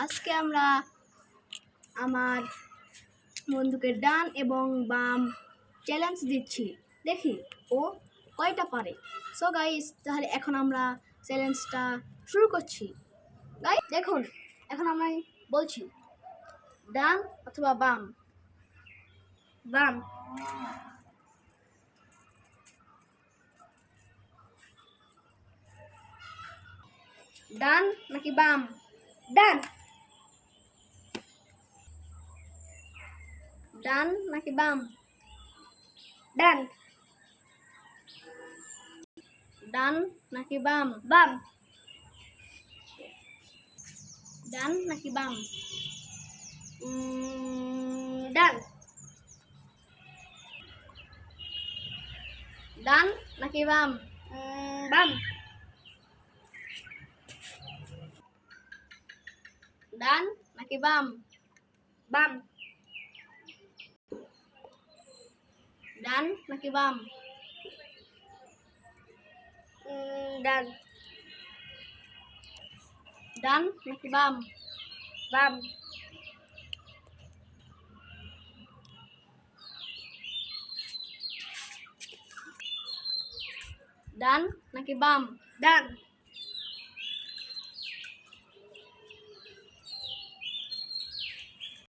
আজকে আমরা আমার বন্ধুকে ডান এবং বাম চ্যালেঞ্জ দিচ্ছি, দেখি ও কয়টা পারে। সো গাইস, তাহলে এখন আমরা চ্যালেঞ্জটা শুরু করছি। গাইস দেখুন, এখন আমরা বলছি ডান অথবা বাম। বাম। ডান নাকি বাম? ডান। ডান নাকি বাম? ডান। ডান নাকি বাম? বাম। ডান নাকি বাম? ডান। ডান নাকি বাম? বাম। ডান নাকি বাম? বাম। ডান নাকি বাম? ডান। ডান নাকি বাম? বাম। ডান নাকি বাম? ডান।